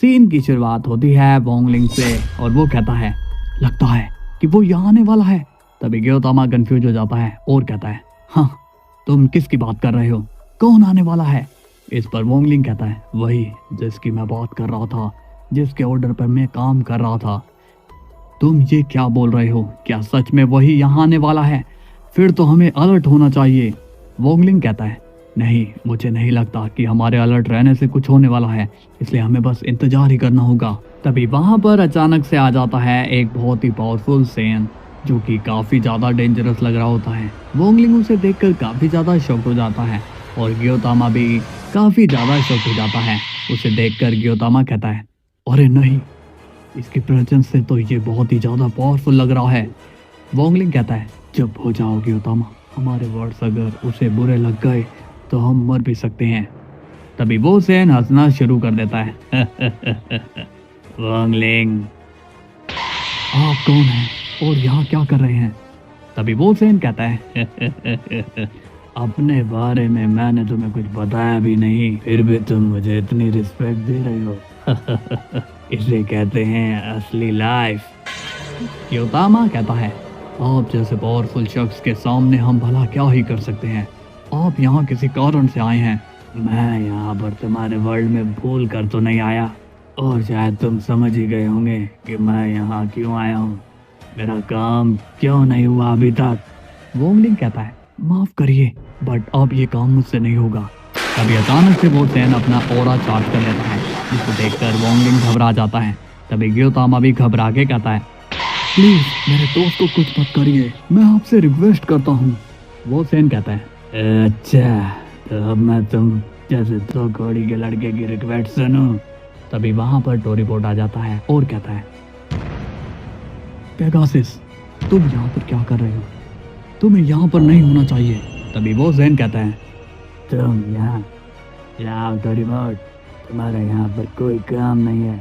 Scene की शुरुआत होती है वोंगलिंग से और वो कहता है लगता है कि वो यहाँ आने वाला है। तभी ग्योतामा कंफ्यूज हो जाता है और कहता है हाँ तुम किसकी बात कर रहे हो, कौन आने वाला है। इस पर वोंगलिंग कहता है वही जिसकी मैं बात कर रहा था, जिसके ऑर्डर पर मैं काम कर रहा था। तुम ये क्या बोल रहे हो, क्या सच में वही यहाँ आने वाला है? फिर तो हमें अलर्ट होना चाहिए। वोंगलिंग कहता है नहीं, मुझे नहीं लगता कि हमारे अलर्ट रहने से कुछ होने वाला है, इसलिए हमें बस इंतजार ही करना होगा। तभी वहां पर अचानक से आ जाता है एक बहुत ही पावरफुल सेन जो कि काफी ज्यादा डेंजरस लग रहा होता है। वोंगलिंग उसे देखकर काफी ज्यादा शॉक हो जाता है और ग्योतामा भी काफी ज्यादा शॉक हो जाता है। उसे देखकर ग्योतामा कहता है अरे नहीं, इसकी प्रेजेंस से तो ये बहुत ही ज्यादा पावरफुल लग रहा है। वोंगलिंग कहता है चुप हो जाओ ग्योतामा, हमारे वर्ड्स अगर उसे बुरे लग गए तो हम मर भी सकते हैं। तभी वो सेन हंसना शुरू कर देता है वोंगलिंग आप कौन हैं और यहाँ क्या कर रहे हैं? तभी वो सेन कहता है अपने बारे में मैंने तुम्हें कुछ बताया भी नहीं, फिर भी तुम मुझे इतनी रिस्पेक्ट दे रहे हो इसे कहते हैं असली लाइफ। ग्योतामा कहता है आप जैसे पावरफुल शख्स के सामने हम भला क्या ही कर सकते हैं, आप यहाँ किसी कारण से आए हैं। मैं यहाँ पर तुम्हारे वर्ल्ड में भूल कर तो नहीं आया, और शायद तुम समझ ही गए होंगे कि मैं यहाँ क्यों आया हूँ, मेरा काम क्यों नहीं हुआ अभी तक। वोंगलिंग कहता है माफ करिए बट अब ये काम मुझसे नहीं होगा। तभी अचानक से वो सेन अपना ऑरा चार्ज कर लेता है, जिसे देखकर वोंगलिंग घबरा जाता है। तभी ग्योतामा भी घबरा के कहता है प्लीज मेरे दोस्त को कुछ मत करिए, मैं आपसे रिक्वेस्ट करता हूँ। वो सेन कहता है अच्छा तो अब मैं तुम जैसे दो घोड़ी के लड़के की रिक्वेस्ट सुनूं। तभी वहां पर टोरीबोट आ जाता है और कहता है पेगासस तुम यहाँ पर क्या कर रहे हो, तुम्हें यहाँ पर नहीं होना चाहिए। तभी वो सेन कहता है तुम यहाँ जाओ टोरीबोट, तुम्हारा यहाँ पर कोई काम नहीं है,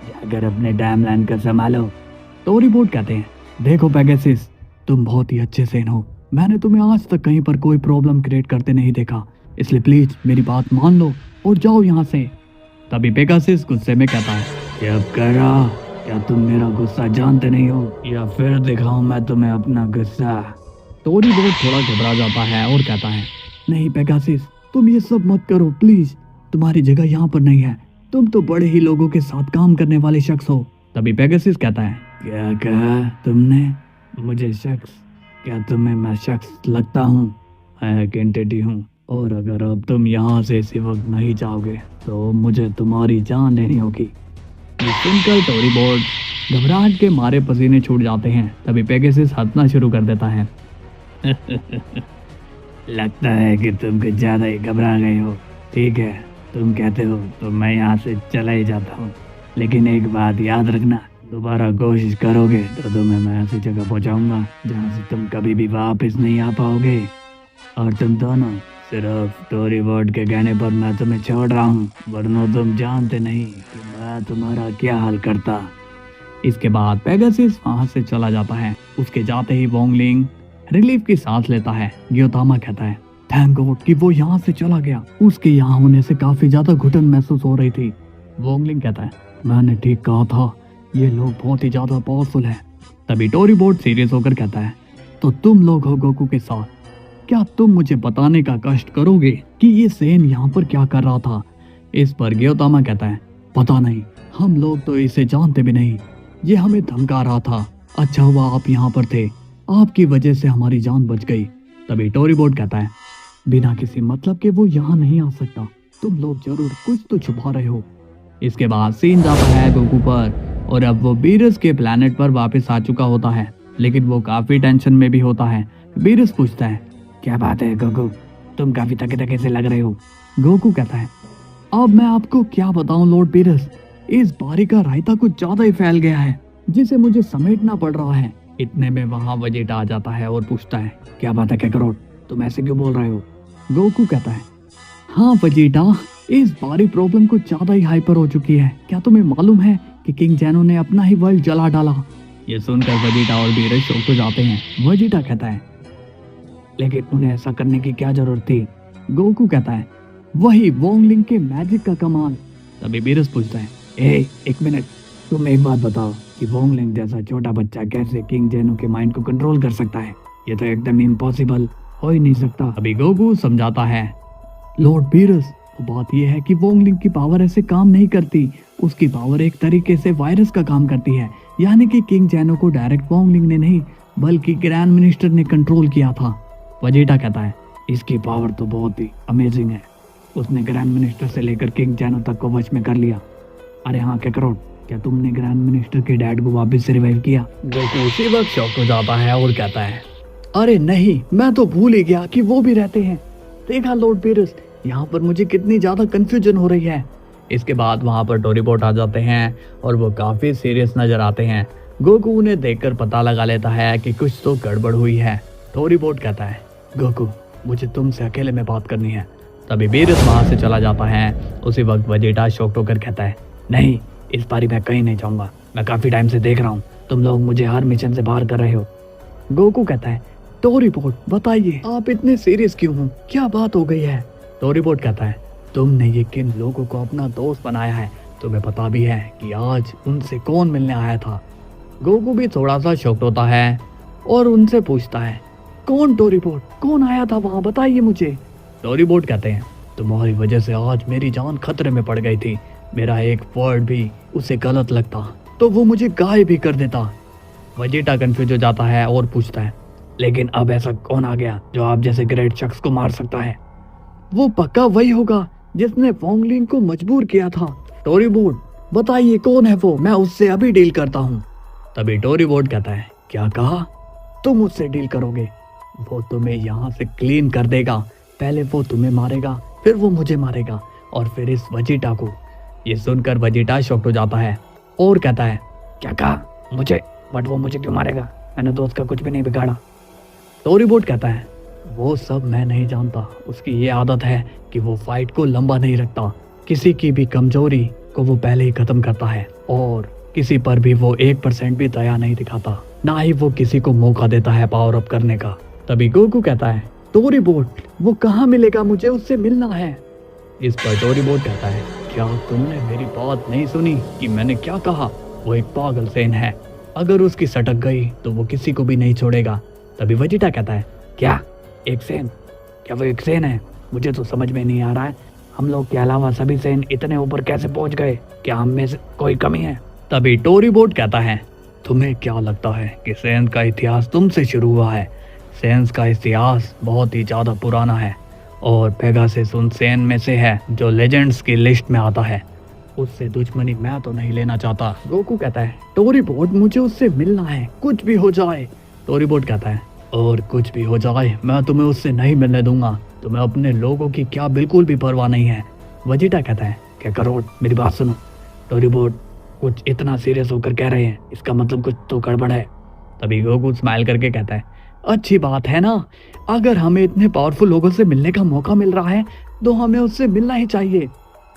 जाकर अपने टाइमलाइन का संभालो। टोरीबोट कहते हैं देखो पेगासस तुम बहुत ही अच्छे सेन हो, मैंने तुम्हें आज तक कहीं पर कोई प्रॉब्लम क्रिएट करते नहीं देखा, इसलिए प्लीज मेरी बात मान लो और जाओ यहाँ से। तभी पेगासस गुस्से में कहता है चुप करो, क्या तुम मेरा गुस्सा जानते नहीं हो या फिर दिखाऊं मैं तुम्हें अपना गुस्सा। टोरीबोट थोड़ा घबरा जाता है और कहता है नहीं पेगासस तुम ये सब मत करो प्लीज, तुम्हारी जगह यहाँ पर नहीं है, तुम तो बड़े ही लोगों के साथ काम करने वाले शख्स हो। तभी पेगासस कहता है क्या कहा तुमने, मुझे शख्स, क्या तुम्हें मैं शख्स लगता हूँ? मैं एक एंटिटी हूँ, और अगर अब तुम यहाँ से इसी वक्त नहीं जाओगे तो मुझे तुम्हारी जान लेनी होगी। ये सुनकर टोरीबोट घबराहट के मारे पसीने छूट जाते हैं। तभी पेगासस हंसना शुरू कर देता है लगता है कि तुम कुछ ज्यादा ही घबरा गए हो, ठीक है तुम कहते हो तो मैं यहाँ से चला ही जाता हूँ, लेकिन एक बात याद रखना, दोबारा कोशिश करोगे तो तुम्हें मैं ऐसी जगह पहुँचाऊंगा जहाँ से तुम कभी भी वापस नहीं आ पाओगे, और तुम दोनों सिर्फ टोरीबोट के कहने पर मैं तुम्हें छोड़ रहा हूँ, वरना तुम जानते नहीं कि मैं तुम्हारा क्या हाल करता। इसके बाद पेगासस वहां से चला जाता है। उसके जाते ही वोंगलिंग रिलीफ की सांस लेता है। ग्योतामा कहता है थैंक गॉड कि वो यहाँ से चला गया, उसके यहाँ होने से काफी ज्यादा घुटन महसूस हो रही थी। वोंगलिंग कहता है मैंने ठीक कहा था, ये लोग बहुत ही ज्यादा पावरफुल है। तभी टोरीबोट सीरियस होकर कहता है तो तुम लोग हो गोकू के साथ, क्या तुम मुझे बताने का कष्ट करोगे कि ये सेन यहाँ पर क्या कर रहा था? इस पर ग्योतामा कहता है पता नहीं, हम लोग तो इसे जानते भी नहीं, ये हमें धमका रहा था, अच्छा हुआ आप यहाँ पर थे, आपकी वजह से हमारी जान बच गई। तभी टोरीबोट कहता है बिना किसी मतलब के वो यहाँ नहीं आ सकता, तुम लोग जरूर कुछ तो छुपा रहे हो। इसके बाद सीन जाता है गोकू पर, और अब वो बीरस के प्लेनेट पर वापस आ चुका होता है, लेकिन वो काफी टेंशन में भी होता है। बीरस पूछता है क्या बात है गोकू, तुम काफी थके थके से लग रहे हो। गोकू कहता है अब मैं आपको क्या बताऊं लॉर्ड बीरस, इस बारी का रायता कुछ ज्यादा ही फैल गया है जिसे मुझे समेटना पड़ रहा है। इतने में वहां वेजिटा आ जाता है और पूछता है क्या बात है काकरोट, तुम ऐसे क्यों बोल रहे हो? गोकू कहता है हाँ वेजिटा, इस बारी प्रॉब्लम कुछ ज्यादा ही हाइपर हो चुकी है, क्या तुम्हें मालूम है कि किंग जैनो ने अपना ही वर्ल्ड जला डाला। ये सुनकर वेजिटा और बीरस शॉक हो जाते हैं। वेजिटा कहता है लेकिन उन्हें ऐसा करने की क्या जरूरत थी? गोकू कहता है वही वोंगलिंग के मैजिक का कमाल। तभी बीरस पूछता है एक मिनट, तुम एक बात बताओ कि वोंगलिंग जैसा छोटा बच्चा कैसे किंग जेनो के माइंड को कंट्रोल कर सकता है? ये तो एकदम इम्पॉसिबल हो ही नहीं सकता। अभी गोकू समझाता है, लॉर्ड बीरस, वो बात यह है कि वोंगलिंग की पावर ऐसे काम नहीं करती। उसकी पावर एक तरीके से वायरस का काम करती है, यानी कि किंग जेनो को डायरेक्ट वोंगलिंग ने नहीं बल्कि ग्रैंड मिनिस्टर ने कंट्रोल किया था। वजीटा कहता है, इसकी पावर तो बहुत ही अमेजिंग है। उसने ग्रैंड मिनिस्टर से लेकर किंग जेनो तक को वश में कर लिया। अरे हाँ कैकरोट, क्या तुमने ग्रैंड मिनिस्टर के डैड को वापस से रिवाइव किया? गोकू उसी वक्त शॉक हो जाता है और कहता है, अरे नहीं, मैं तो भूल ही गया कि वो भी रहते हैं। देखा लॉर्ड बीरस, यहाँ पर मुझे कितनी ज्यादा कंफ्यूजन हो रही है। इसके बाद वहाँ पर टोरीबोट आ जाते हैं और वो काफी सीरियस नजर आते हैं। गोकू उन्हें देखकर पता लगा लेता है कि कुछ तो गड़बड़ हुई है। टोरीबोट कहता है, गोकू मुझे तुमसे अकेले में बात करनी है। तभी बीरस वहाँ से चला जाता है। उसी वक्त वेजिटा शॉक होकर कहता है, नहीं, इस बारी मैं कहीं नहीं जाऊंगा। मैं काफी टाइम से देख रहा हूँ तुम लोग मुझे हर मिशन से बाहर कर रहे हो। गोकू कहता है, टोरीबोट बताइए आप इतने सीरियस क्यों हो, क्या बात हो गई है? टोरीबोट कहता है, तुमने ये किन लोगों को अपना दोस्त बनाया है? तुम्हें पता भी है कि आज उनसे कौन मिलने आया था? गोकू भी थोड़ा सा शॉक्ड होता है और उनसे पूछता है, कौन टोरीबोट, कौन आया था वहाँ, बताइए मुझे। टोरीबोट कहते हैं, तुम्हारी वजह से आज मेरी जान खतरे में पड़ गई थी। मेरा एक वर्ड भी उसे गलत लगता तो वो मुझे गायब भी कर देता। वेजिटा कंफ्यूज हो जाता है और पूछता है, लेकिन अब ऐसा कौन आ गया जो आप जैसे ग्रेट शख्स को मार सकता है? वो पक्का वही होगा जिसने वोंगलिंग को मजबूर किया था। टोरीबोट बताइए कौन है वो, मैं उससे अभी डील करता हूँ। तभी टोरीबोट कहता है, क्या कहा? तुम उससे डील करोगे? वो तुम्हें यहाँ से क्लीन कर देगा। पहले वो तुम्हें मारेगा, फिर वो मुझे मारेगा और फिर इस वेजिटा को। ये सुनकर वेजिटा शॉक्ड हो जाता है और कहता है, क्या कहा? मुझे? बट वो मुझे क्यों मारेगा? मैंने तो उसका कुछ भी नहीं बिगाड़ा। टोरीबोट कहता है, वो सब मैं नहीं जानता। उसकी ये आदत है कि वो फाइट को लंबा नहीं रखता। किसी की भी कमजोरी को वो पहले ही खत्म करता है और किसी पर भी वो 1% भी दया नहीं दिखाता, ना ही वो किसी को मौका देता है पावर अप करने का। तभी गोकू कहता है, टोरीबोट वो कहाँ मिलेगा, मुझे उससे मिलना है। इस पर टोरीबोट कहता है, क्या तुमने मेरी बात नहीं सुनी कि मैंने क्या कहा? वो एक पागल सेन है, अगर उसकी सटक गई तो वो किसी को भी नहीं छोड़ेगा। तभी वेजिटा कहता है, क्या एक सेन? क्या वो एक सेन है? मुझे तो समझ में नहीं आ रहा है, हम लोग के अलावा सभी सेन इतने ऊपर कैसे पहुंच गए? क्या हम में से कोई कमी है? तभी टोरीबोट कहता है, तुम्हें क्या लगता है कि सेन का इतिहास तुमसे शुरू हुआ है? सेन्स का इतिहास बहुत ही ज्यादा पुराना है और पेगासस उन सेन में से है जो लेजेंड्स की लिस्ट में आता है। उससे दुश्मनी मैं तो नहीं लेना चाहता। गोकू कहता है, टोरीबोट मुझे उससे मिलना है, कुछ भी हो जाए। टोरीबोट कहता है, और कुछ भी हो जाए मैं तुम्हें उससे नहीं मिलने दूंगा। तुम्हें अपने लोगों की क्या बिल्कुल भी परवाह नहीं है। वेजिटा कहता है, क्या करोट मेरी बात सुनो। टोरीबोट कुछ इतना सीरियस होकर कह रहे हैं, इसका मतलब कुछ तो गड़बड़ है। तभी गोकू स्माइल करके कहता है, अच्छी बात है ना, अगर हमें इतने पावरफुल लोगों से मिलने का मौका मिल रहा है तो हमें उससे मिलना ही चाहिए।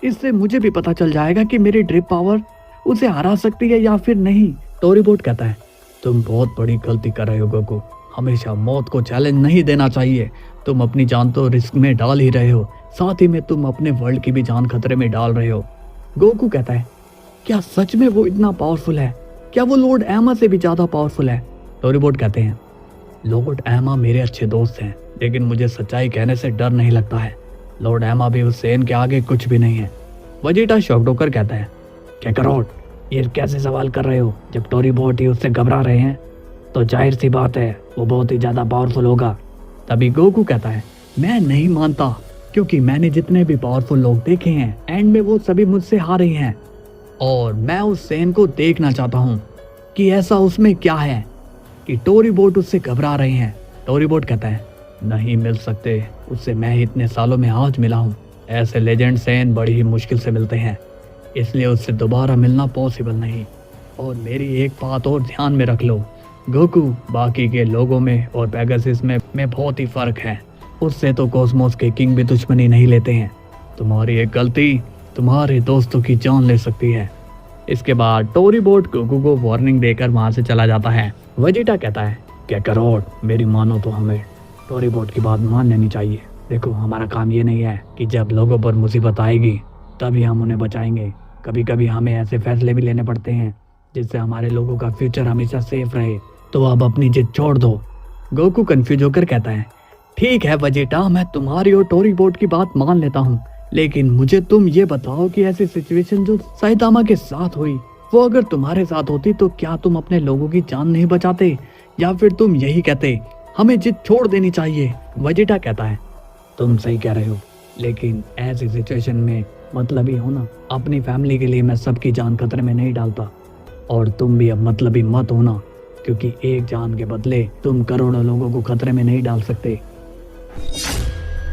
इससे मुझे भी पता चल जाएगा कि मेरी ड्रिप पावर उसे हरा सकती है या फिर नहीं। टोरीबोट कहता है, तुम बहुत बड़ी गलती कर रहे हो गोकू, हमेशा मौत को चैलेंज नहीं देना चाहिए। तुम अपनी जान तो रिस्क में डाल ही रहे हो, साथ ही में तुम अपने वर्ल्ड की भी जान खतरे में डाल रहे हो। गोकू कहता है, क्या सच में वो इतना पावरफुल है? क्या वो लॉर्ड एमा से भी ज्यादा पावरफुल है? टोरीबोट कहते हैं, लॉर्ड एमा मेरे अच्छे दोस्त हैं, लेकिन मुझे सच्चाई कहने से डर नहीं लगता है। लॉर्ड एमा भी उस सेन के आगे कुछ भी नहीं है। वेजिटा शॉक्ड होकर कहता है, क्या करोट ये कैसे सवाल कर रहे हो? जब टोरीबोट ही उससे घबरा रहे हैं तो जाहिर सी बात है वो बहुत ही ज्यादा पावरफुल होगा। तभी गोकू कहता है, मैं नहीं मानता, क्योंकि मैंने जितने भी पावरफुल लोग देखे हैं एंड में वो सभी मुझसे हारे हैं और मैं उस सेन को देखना चाहता हूँ कि ऐसा उसमें क्या है कि टोरीबोट उससे घबरा रहे हैं। टोरीबोट कहता है, नहीं मिल सकते, उससे मैं इतने सालों में आज मिला हूँ। ऐसे लेजेंड सेन बड़ी ही मुश्किल से मिलते हैं, इसलिए उससे दोबारा मिलना पॉसिबल नहीं। और मेरी एक बात और ध्यान में रख लो गोकू, बाकी के लोगों में और पेगासस में बहुत ही फर्क है। उससे तो कॉस्मोस के किंग भी दुश्मनी नहीं लेते हैं। तुम्हारी एक गलती तुम्हारे दोस्तों की जान ले सकती है। इसके बाद टोरीबोट गोकू को वार्निंग देकर वहां से चला जाता है। वेजिटा कहता है, क्या करोट मेरी मानो तो हमें टोरीबोट की बात मान लेनी चाहिए। देखो हमारा काम ये नहीं है कि जब लोगों पर मुसीबत आएगी तभी हम उन्हें बचाएंगे, कभी कभी हमें ऐसे फैसले भी लेने पड़ते हैं जिससे हमारे लोगों का फ्यूचर हमेशा सेफ रहे। तो अब अपनी जिद छोड़ दो। गोकू कंफ्यूज होकर कहता है, ठीक है वेजिटा, मैं तुम्हारी और टोरी बोट की बात मान लेता हूँ, लेकिन मुझे तुम ये बताओ कि ऐसी सिचुएशन जो साइतामा के साथ हुई वो अगर तुम्हारे साथ होती तो क्या तुम अपने लोगों की जान नहीं बचाते, या फिर तुम यही कहते हमें जिद छोड़ देनी चाहिए। वेजिटा कहता है, तुम सही कह रहे हो, लेकिन ऐसी सिचुएशन में मतलब ही हो ना, अपनी फैमिली के लिए मैं सबकी जान खतरे में नहीं डालता, और तुम भी अब मतलब ही मत होना, क्योंकि एक जान के बदले तुम करोड़ों लोगों को खतरे में नहीं डाल सकते।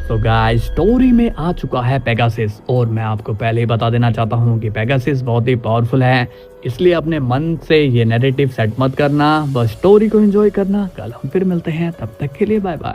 तो गाइस स्टोरी में आ चुका है पेगासस, और मैं आपको पहले ही बता देना चाहता हूँ कि पेगासस बहुत ही पावरफुल है, इसलिए अपने मन से ये नैरेटिव सेट मत करना, बस स्टोरी को एंजॉय करना। कल हम फिर मिलते हैं, तब तक के लिए बाय बाय।